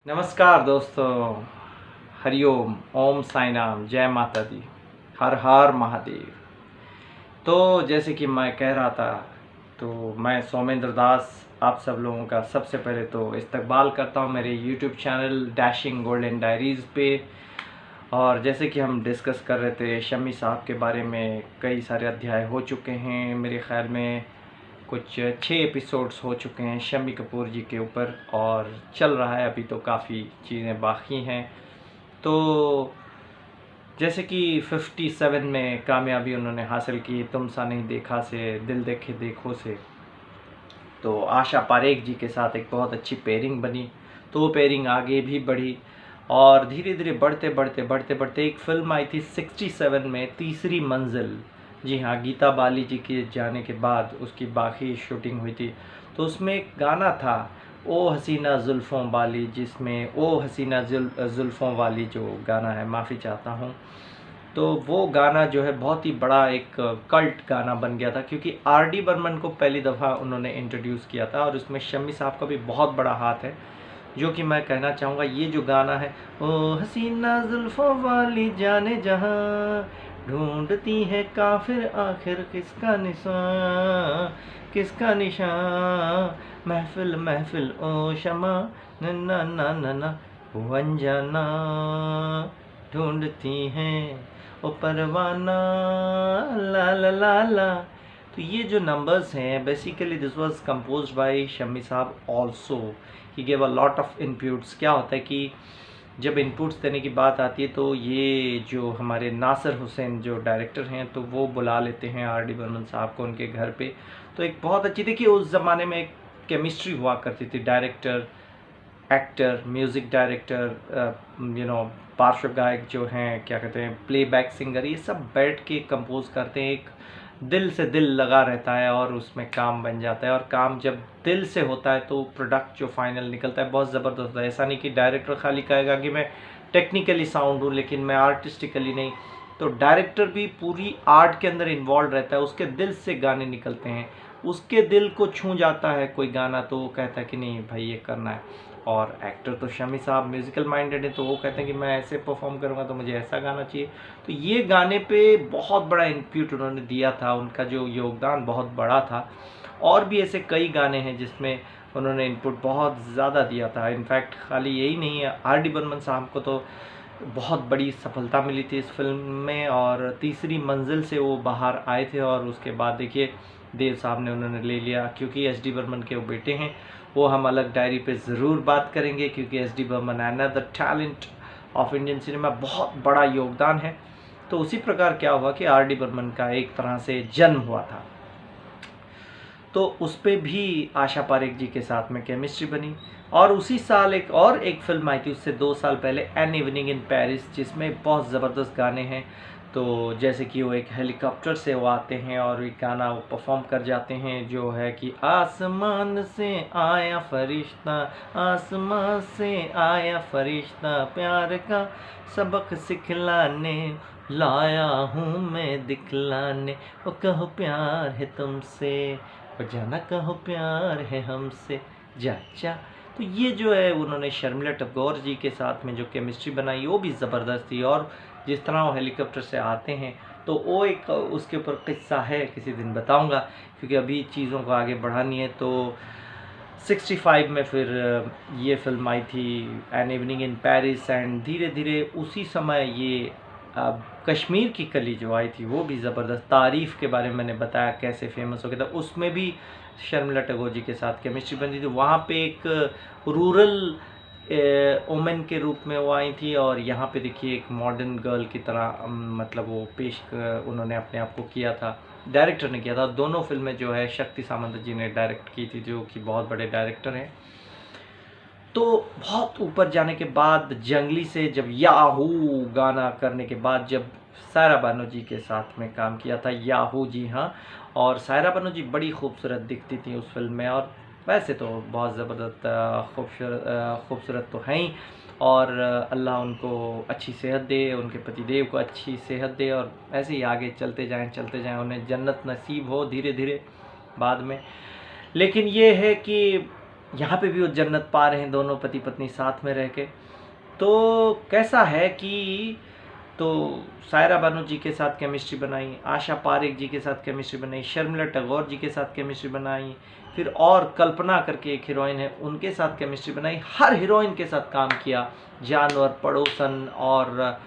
नमस्कार दोस्तों, हरिओम, ओम साई राम, जय माता दी, हर हर महादेव। तो जैसे कि मैं कह रहा था, तो मैं सोमेंद्र दास आप सब लोगों का सबसे पहले तो इस्तकबाल करता हूं मेरे YouTube channel Dashing golden diaries पे। और जैसे कि हम डिस्कस कर रहे थे शम्मी साहब के बारे में, कई सारे अध्याय हो चुके हैं, मेरे ख़्याल में कुछ 6 एपिसोड्स हो चुके हैं शम्मी कपूर जी के ऊपर, और चल रहा है अभी, तो काफ़ी चीज़ें बाकी हैं। तो जैसे कि 57 में कामयाबी उन्होंने हासिल की तुम सा नहीं देखा से, दिल देखे देखो से, तो आशा पारेख जी के साथ एक बहुत अच्छी पेयरिंग बनी। तो वो पेयरिंग आगे भी बढ़ी और धीरे धीरे बढ़ते बढ़ते बढ़ते बढ़ते एक फिल्म आई थी 67 में, तीसरी मंजिल। जी हाँ, गीता बाली जी के जाने के बाद उसकी बाकी शूटिंग हुई थी। तो उसमें एक गाना था, ओ हसीना जुल्फ़ों वाली, जिसमें ओ हसीना जुल्फ़ों वाली जो गाना है, माफ़ी चाहता हूँ, तो वो गाना जो है बहुत ही बड़ा एक कल्ट गाना बन गया था, क्योंकि आर.डी. बर्मन को पहली दफ़ा उन्होंने इंट्रोड्यूस किया था और उसमें शम्मी साहब का भी बहुत बड़ा हाथ है। जो कि मैं कहना चाहूँगा, ये जो गाना है, ओ हसीना जुल्फ़ों वाली जाने जहाँ, ढूंढती है काफिर आखिर किसका निशान, किसका निशान, महफिल महफिल ओ शमा, नन्ना ना ना ना, वो अनजाना, ढूंढती हैं ओ परवाना, ला ला ला ला। तो ये जो नंबर्स हैं, basically this was composed by Shammi साहब also. He gave a lot of inputs. क्या होता है कि जब इनपुट्स देने की बात आती है, तो ये जो हमारे नासिर हुसैन जो डायरेक्टर हैं, तो वो बुला लेते हैं आर.डी. बर्मन साहब को उनके घर पे। तो एक बहुत अच्छी, देखिए उस ज़माने में एक केमिस्ट्री हुआ करती थी, डायरेक्टर, एक्टर, म्यूज़िक डायरेक्टर, पार्श्व गायक जो हैं, क्या कहते हैं, प्लेबैक सिंगर, ये सब बैठ के कंपोज करते हैं। एक दिल से दिल लगा रहता है और उसमें काम बन जाता है, और काम जब दिल से होता है तो प्रोडक्ट जो फाइनल निकलता है बहुत ज़बरदस्त होता है। ऐसा नहीं कि डायरेक्टर खाली कहेगा कि मैं टेक्निकली साउंड हूँ लेकिन मैं आर्टिस्टिकली नहीं। तो डायरेक्टर भी पूरी आर्ट के अंदर इन्वॉल्व रहता है, उसके दिल से गाने निकलते हैं, उसके दिल को छू जाता है कोई गाना, तो वो कहता है कि नहीं भाई ये करना है। और एक्टर तो शम्मी साहब म्यूज़िकल माइंडेड है, तो वो कहते हैं कि मैं ऐसे परफॉर्म करूँगा तो मुझे ऐसा गाना चाहिए। तो ये गाने पे बहुत बड़ा इनपुट उन्होंने दिया था, उनका जो योगदान बहुत बड़ा था। और भी ऐसे कई गाने हैं जिसमें उन्होंने इनपुट बहुत ज़्यादा दिया था। इनफैक्ट खाली यही नहीं है, आर.डी. बर्मन साहब को तो बहुत बड़ी सफलता मिली थी इस फिल्म में, और तीसरी मंजिल से वो बाहर आए थे। और उसके बाद देखिए देव साहब ने उन्होंने ले लिया, क्योंकि एस.डी. बर्मन के वो बेटे हैं। वो हम अलग डायरी पे ज़रूर बात करेंगे, क्योंकि S D. Burman another talent of Indian cinema, बहुत बड़ा योगदान है। तो उसी प्रकार क्या हुआ कि आर.डी. बर्मन का एक तरह से जन्म हुआ था। तो उस पे भी आशा पारेख जी के साथ में केमिस्ट्री बनी। और उसी साल एक फिल्म आई थी उससे 2 साल पहले, एन इवनिंग इन पेरिस, जिसमें बहुत ज़बरदस्त गाने हैं। तो जैसे कि वो एक हेलीकॉप्टर से वो आते हैं और एक गाना वो परफॉर्म कर जाते हैं, जो है कि आसमान से आया फरिश्ता, आसमान से आया फरिश्ता, प्यार का सबक सिखलाने, लाया हूँ मैं दिखलाने, वो कहो प्यार है तुमसे, और जाना कहो प्यार है हमसे, जा जा। तो ये जो है उन्होंने शर्मिला टैगोर जी के साथ में जो केमिस्ट्री बनाई, वो भी ज़बरदस्त थी। और जिस तरह वो हेलीकॉप्टर से आते हैं, तो वो एक उसके ऊपर किस्सा है, किसी दिन बताऊंगा, क्योंकि अभी चीज़ों को आगे बढ़ानी है। तो 65 में फिर ये फिल्म आई थी an evening in Paris, and धीरे धीरे उसी समय ये कश्मीर की कली जो आई थी, वो भी ज़बरदस्त, तारीफ़ के बारे में मैंने बताया कैसे फेमस हो गया था, उसमें भी शर्मिला टैगोर जी के साथ केमिस्ट्री बनी थी। वहाँ पे एक रूरल वोमेन के रूप में वो आई थी, और यहाँ पे देखिए एक मॉडर्न गर्ल की तरह मतलब वो उन्होंने अपने आप को किया था, डायरेक्टर ने किया था। दोनों फिल्में जो है शक्ति सामंत जी ने डायरेक्ट की थी, जो कि बहुत बड़े डायरेक्टर हैं। तो बहुत ऊपर जाने के बाद, जंगली से जब याहू गाना करने के बाद, जब सायरा बानो जी के साथ में काम किया था, याहू, जी हाँ। और सायरा बानो जी बड़ी खूबसूरत दिखती थी उस फिल्म में, और वैसे तो बहुत ज़बरदस्त खूबसूरत तो हैं ही। और अल्लाह उनको अच्छी सेहत दे, उनके पतिदेव को अच्छी सेहत दे, और ऐसे ही आगे चलते जाएं, उन्हें जन्नत नसीब हो धीरे धीरे बाद में। लेकिन ये है कि यहाँ पे भी वो जन्नत पा रहे हैं दोनों पति पत्नी साथ में रह के। तो कैसा है कि तो सायरा बानू जी के साथ केमिस्ट्री बनाई, आशा पारेख जी के साथ केमिस्ट्री बनाई, शर्मिला टैगोर जी के साथ केमिस्ट्री बनाई, फिर और कल्पना करके एक हीरोइन है उनके साथ केमिस्ट्री बनाई। हर हीरोइन के साथ काम किया, जानवर, पड़ोसन और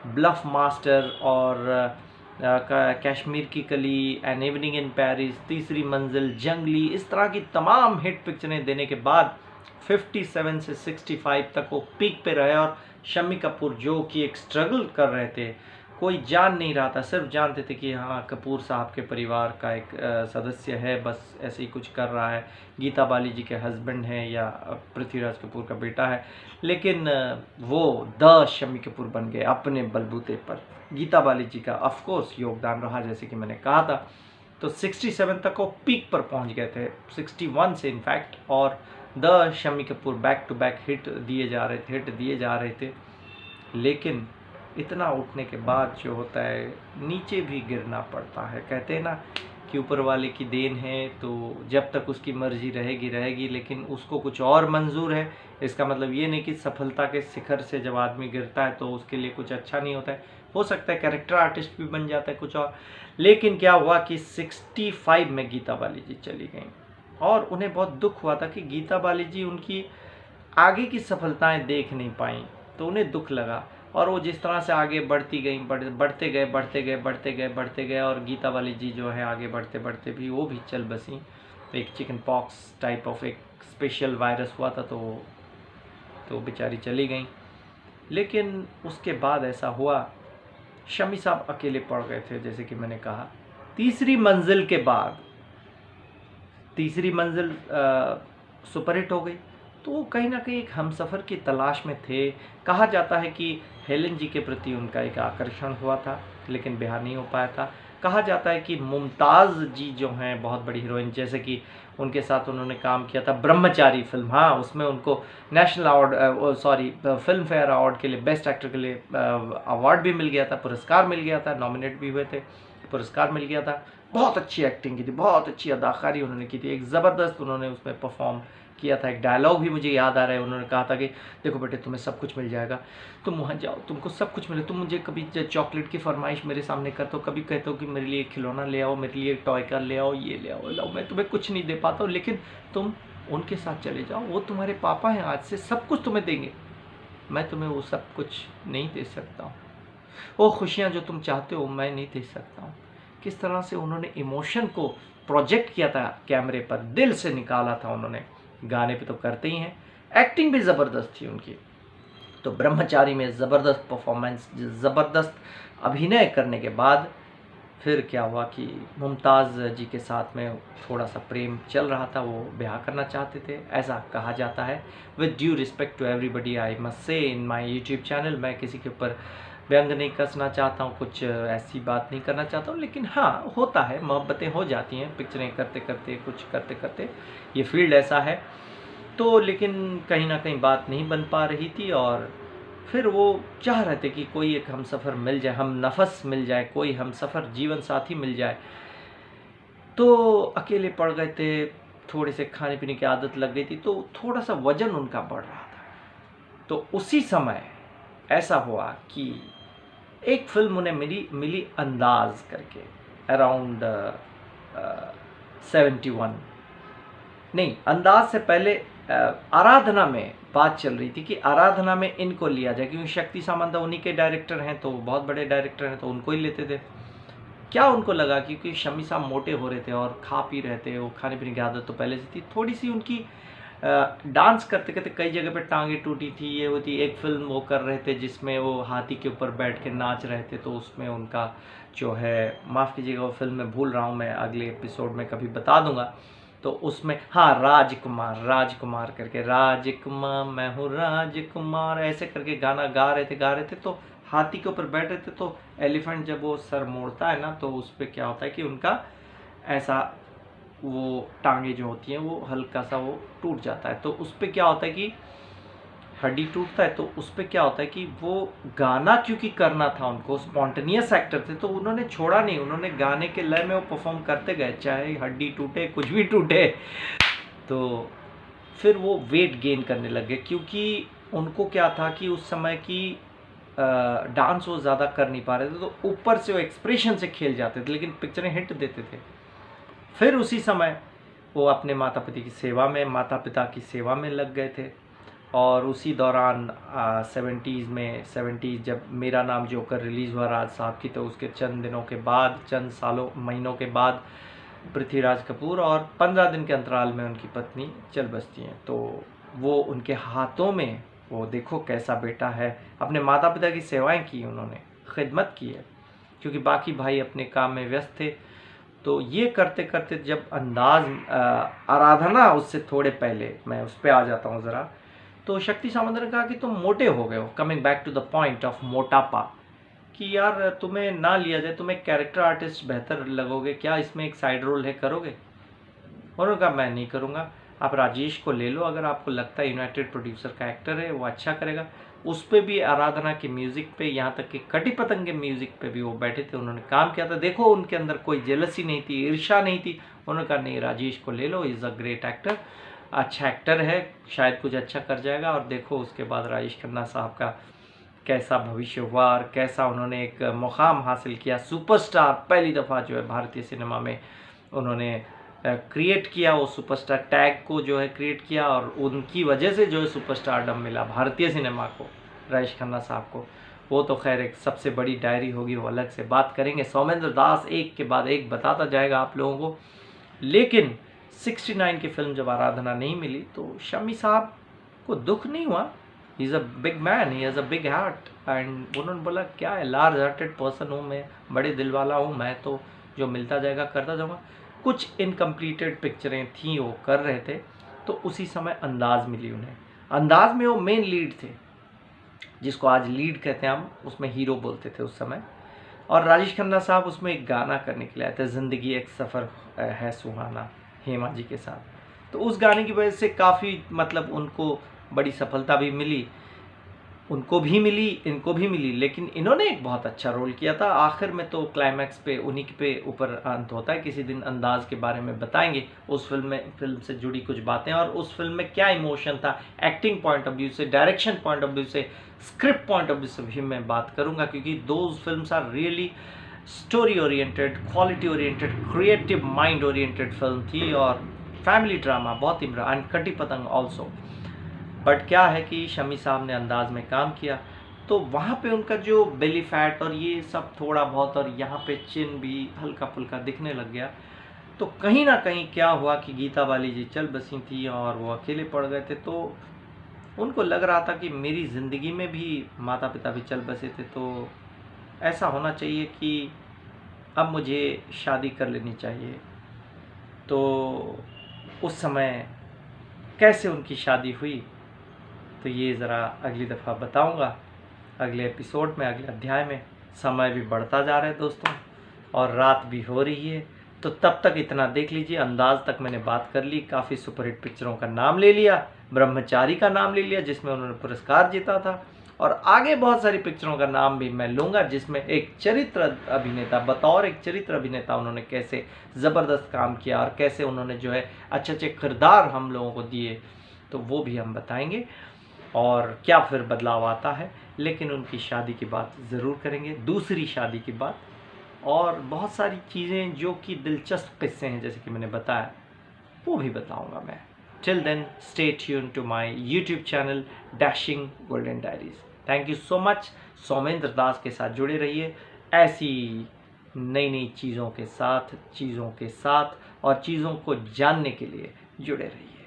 ब्लफ मास्टर और कश्मीर की कली, एन इवनिंग इन पेरिस, तीसरी मंजिल, जंगली, इस तरह की तमाम हिट पिक्चरें देने के बाद 57 से 65 तक वो पीक पे रहे। और शम्मी कपूर जो कि एक स्ट्रगल कर रहे थे, कोई जान नहीं रहा था, सिर्फ जानते थे कि हाँ कपूर साहब के परिवार का एक सदस्य है, बस ऐसे ही कुछ कर रहा है, गीता बाली जी के हस्बैंड हैं या पृथ्वीराज कपूर का बेटा है। लेकिन वो द शम्मी कपूर बन गए अपने बलबूते पर। गीता बाली जी का ऑफ कोर्स योगदान रहा, जैसे कि मैंने कहा था। तो 67 तक वो पीक पर पहुंच गए थे, 61 से इनफैक्ट। और the Shammi Kapoor back to back hit दिए जा रहे थे। लेकिन इतना उठने के बाद जो होता है नीचे भी गिरना पड़ता है। कहते हैं ना कि ऊपर वाले की देन है, तो जब तक उसकी मर्जी रहेगी, लेकिन उसको कुछ और मंजूर है। इसका मतलब ये नहीं कि सफलता के शिखर से जब आदमी गिरता है तो उसके लिए कुछ अच्छा नहीं होता है। हो सकता है कैरेक्टर आर्टिस्ट भी बन जाता है कुछ और। लेकिन क्या हुआ कि 65 में गीता बाली जी चली गई और उन्हें बहुत दुख हुआ था कि गीता बाली जी उनकी आगे की सफलताएं देख नहीं पाई, तो उन्हें दुख लगा। और वो जिस तरह से आगे बढ़ती गई, बढ़ते गए और गीता बाली जी जो है आगे बढ़ते बढ़ते भी वो भी चल बसी। तो एक चिकन पॉक्स टाइप ऑफ एक स्पेशल वायरस हुआ था, तो बेचारी चली गई। लेकिन उसके बाद ऐसा हुआ, शम्मी साहब अकेले पड़ गए थे, जैसे कि मैंने कहा। तीसरी मंजिल के बाद तीसरी मंजिल सुपरहिट हो गई, तो वो कहीं ना कहीं एक हमसफ़र की तलाश में थे। कहा जाता है कि हेलेन जी के प्रति उनका एक आकर्षण हुआ था, लेकिन ब्याह नहीं हो पाया था। कहा जाता है कि मुमताज़ जी जो हैं बहुत बड़ी हीरोइन, जैसे कि उनके साथ उन्होंने काम किया था ब्रह्मचारी फिल्म, हाँ उसमें उनको national award film fair award के लिए बेस्ट एक्टर के लिए अवार्ड भी मिल गया था, पुरस्कार मिल गया था, नॉमिनेट भी हुए थे, पुरस्कार मिल गया था। बहुत अच्छी एक्टिंग की थी, बहुत अच्छी अदाकारी उन्होंने की थी, एक ज़बरदस्त उन्होंने उसमें परफॉर्म किया था। एक डायलॉग भी मुझे याद आ रहा है, उन्होंने कहा था कि देखो बेटे तुम्हें सब कुछ मिल जाएगा, तुम वहाँ जाओ, तुमको सब कुछ मिले, तुम मुझे कभी चॉकलेट की फरमाइश मेरे सामने करते हो, कभी कहते हो कि मेरे लिए खिलौना ले आओ, मेरे लिए टॉय कार ले आओ, ये ले आओ, लाओ, मैं तुम्हें कुछ नहीं दे पाता हूँ, लेकिन तुम उनके साथ चले जाओ, वो तुम्हारे पापा हैं, आज से सब कुछ तुम्हें देंगे, मैं तुम्हें वो सब कुछ नहीं दे सकता हूँ, वो खुशियाँ जो तुम चाहते हो मैं नहीं दे सकता हूँ। किस तरह से उन्होंने इमोशन को प्रोजेक्ट किया था कैमरे पर, दिल से निकाला था उन्होंने। गाने पे तो करते ही हैं, एक्टिंग भी ज़बरदस्त थी उनकी। तो ब्रह्मचारी में ज़बरदस्त परफॉर्मेंस, ज़बरदस्त अभिनय करने के बाद फिर क्या हुआ कि मुमताज़ जी के साथ में थोड़ा सा प्रेम चल रहा था, वो ब्याह करना चाहते थे, ऐसा कहा जाता है। With due respect to everybody, I must say in my YouTube channel, मैं किसी के ऊपर व्यंग नहीं कसना चाहता हूँ, कुछ ऐसी बात नहीं करना चाहता हूँ, लेकिन हाँ होता है, मोहब्बतें हो जाती हैं पिक्चरें करते करते, कुछ करते करते, ये फील्ड ऐसा है। तो लेकिन कहीं ना कहीं बात नहीं बन पा रही थी और फिर वो चाह रहे थे कि कोई एक हमसफ़र मिल जाए, हम नफस मिल जाए, कोई हमसफ़र जीवन साथी मिल जाए। तो अकेले पड़ गए थे, थोड़े से खाने पीने की आदत लग गई थी, तो थोड़ा सा वज़न उनका बढ़ रहा था। तो उसी समय ऐसा हुआ कि एक फिल्म उन्हें मिली अंदाज करके, अराउंड 71 नहीं, अंदाज से पहले आराधना में बात चल रही थी कि आराधना में इनको लिया जाए, क्योंकि शक्ति सामंत उन्हीं के डायरेक्टर हैं, तो बहुत बड़े डायरेक्टर हैं, तो उनको ही लेते थे। क्या उनको लगा क्योंकि शम्मी साहब मोटे हो रहे थे और खा पी रहे थे, वो खाने पीने की आदत तो पहले से थी, थोड़ी सी उनकी डांस करते करते कई जगह पे टांगे टूटी थी, ये होती। एक फिल्म वो कर रहे थे जिसमें वो हाथी के ऊपर बैठ के नाच रहे थे, तो उसमें उनका जो है, माफ़ कीजिएगा वो फिल्म मैं भूल रहा हूँ, मैं अगले एपिसोड में कभी बता दूंगा। तो उसमें हाँ राजकुमार करके, राजकुमार मैं हूँ राजकुमार, ऐसे करके गाना गा रहे थे। तो हाथी के ऊपर बैठ रहे थे, तो एलिफेंट जब वो सर मोड़ता है ना, तो उस पर क्या होता है कि उनका ऐसा वो टांगे जो होती हैं वो हल्का सा वो टूट जाता है। तो उस पर क्या होता है कि हड्डी टूटता है, तो उस पर क्या होता है कि वो गाना क्योंकि करना था उनको, स्पॉन्टेनियस एक्टर थे, तो उन्होंने छोड़ा नहीं, उन्होंने गाने के लय में वो परफॉर्म करते गए, चाहे हड्डी टूटे कुछ भी टूटे। तो फिर वो वेट गेन करने लग गए, क्योंकि उनको क्या था कि उस समय की डांस वो ज़्यादा कर नहीं पा रहे थे, तो ऊपर से वो एक्सप्रेशन से खेल जाते थे, लेकिन पिक्चरें हिट देते थे। फिर उसी समय वो अपने माता माता पिता की सेवा में लग गए थे। और उसी दौरान 70s जब मेरा नाम जोकर रिलीज़ हुआ राज साहब की, तो उसके चंद दिनों के बाद, चंद महीनों के बाद पृथ्वीराज कपूर और 15 दिन के अंतराल में उनकी पत्नी चल बसती हैं। तो वो उनके हाथों में, वो देखो कैसा बेटा है, अपने माता पिता की सेवाएं की उन्होंने, खिदमत की है, क्योंकि बाकी भाई अपने काम में व्यस्त थे। तो ये करते करते जब अंदाज आराधना, उससे थोड़े पहले मैं उस पर आ जाता हूँ ज़रा, तो शक्ति सामंत ने कहा कि तुम मोटे हो गए हो, coming back to the point of मोटापा, कि यार तुम्हें ना लिया जाए, तुम एक कैरेक्टर आर्टिस्ट बेहतर लगोगे, क्या इसमें एक साइड रोल है, करोगे? उन्होंने कहा मैं नहीं करूँगा, आप राजेश को ले लो, अगर आपको लगता है यूनाइटेड प्रोड्यूसर का एक्टर है, वो अच्छा करेगा। उस पर भी आराधना के म्यूज़िक पे, यहाँ तक कि कटी पतंग के म्यूज़िक पे भी वो बैठे थे, उन्होंने काम किया था। देखो उनके अंदर कोई जेलसी नहीं थी, ईर्ष्या नहीं थी। उन्होंने कहा नहीं, राजेश को ले लो, इज़ अ ग्रेट एक्टर, अच्छा एक्टर है, शायद कुछ अच्छा कर जाएगा। और देखो उसके बाद राजेश खन्ना साहब का कैसा भविष्य हुआ और कैसा उन्होंने एक मुकाम हासिल किया, सुपरस्टार पहली दफ़ा जो है भारतीय सिनेमा में उन्होंने क्रिएट किया, वो सुपरस्टार टैग को जो है क्रिएट किया, और उनकी वजह से जो है सुपरस्टारडम मिला भारतीय सिनेमा को, राजेश खन्ना साहब को। वो तो खैर एक सबसे बड़ी डायरी होगी, वो अलग से बात करेंगे। सौमेंद्र दास एक के बाद एक बताता जाएगा आप लोगों को। लेकिन 69 की फिल्म जब आराधना नहीं मिली, तो शम्मी साहब को दुख नहीं हुआ। He is a big man, he has a big heart, and उन्होंने बोला क्या है, लार्ज हार्टेड पर्सन हूँ मैं, बड़े दिल वाला हूँ मैं, तो जो मिलता जाएगा करता जाऊँगा। कुछ इनकम्प्लीटेड पिक्चरें थी वो कर रहे थे, तो उसी समय अंदाज मिली उन्हें। अंदाज में वो मेन लीड थे, जिसको आज लीड कहते हैं हम, उसमें हीरो बोलते थे उस समय। और राजेश खन्ना साहब उसमें एक गाना करने के लिए आए थे, ज़िंदगी एक सफ़र है सुहाना, हेमा जी के साथ। तो उस गाने की वजह से काफ़ी मतलब उनको बड़ी सफलता भी मिली, उनको भी मिली, इनको भी मिली। लेकिन इन्होंने एक बहुत अच्छा रोल किया था। आखिर में तो क्लाइमैक्स पे उन्हीं पे ऊपर अंत होता है। किसी दिन अंदाज के बारे में बताएंगे, उस फिल्म से जुड़ी कुछ बातें, और उस फिल्म में क्या इमोशन था, एक्टिंग पॉइंट ऑफ व्यू से, डायरेक्शन पॉइंट ऑफ व्यू से, स्क्रिप्ट पॉइंट ऑफ व्यू से भी मैं बात करूंगा, क्योंकि those films are really story oriented, quality oriented, creative mind oriented film थी, और फैमिली ड्रामा बहुत ही, एंड कटी पतंग ऑल्सो। बट क्या है कि शम्मी साहब ने अंदाज में काम किया, तो वहाँ पे उनका जो बेली फैट और ये सब थोड़ा बहुत, और यहाँ पे चिन भी हल्का फुल्का दिखने लग गया। तो कहीं ना कहीं क्या हुआ कि गीता बाली जी चल बसी थी और वो अकेले पड़ गए थे, तो उनको लग रहा था कि मेरी ज़िंदगी में भी माता पिता भी चल बसे थे, तो ऐसा होना चाहिए कि अब मुझे शादी कर लेनी चाहिए। तो उस समय कैसे उनकी शादी हुई, तो ये ज़रा अगली दफ़ा बताऊंगा, अगले एपिसोड में, अगले अध्याय में। समय भी बढ़ता जा रहा है दोस्तों, और रात भी हो रही है, तो तब तक इतना देख लीजिए। अंदाज तक मैंने बात कर ली, काफ़ी सुपरहिट पिक्चरों का नाम ले लिया, ब्रह्मचारी का नाम ले लिया जिसमें उन्होंने पुरस्कार जीता था, और आगे बहुत सारी पिक्चरों का नाम भी मैं लूँगा जिसमें एक चरित्र अभिनेता, बतौर एक चरित्र अभिनेता उन्होंने कैसे ज़बरदस्त काम किया, और कैसे उन्होंने जो है अच्छे अच्छे किरदार हम लोगों को दिए, तो वो भी हम बताएंगे, और क्या फिर बदलाव आता है। लेकिन उनकी शादी की बात ज़रूर करेंगे, दूसरी शादी की बात, और बहुत सारी चीज़ें जो कि दिलचस्प किस्से हैं जैसे कि मैंने बताया, वो भी बताऊंगा मैं। Till then stay tune to my YouTube channel Dashing Golden Diaries. Thank you so much. Soumendra Das के साथ जुड़े रहिए, ऐसी नई नई चीज़ों के साथ और चीज़ों को जानने के लिए जुड़े रहिए।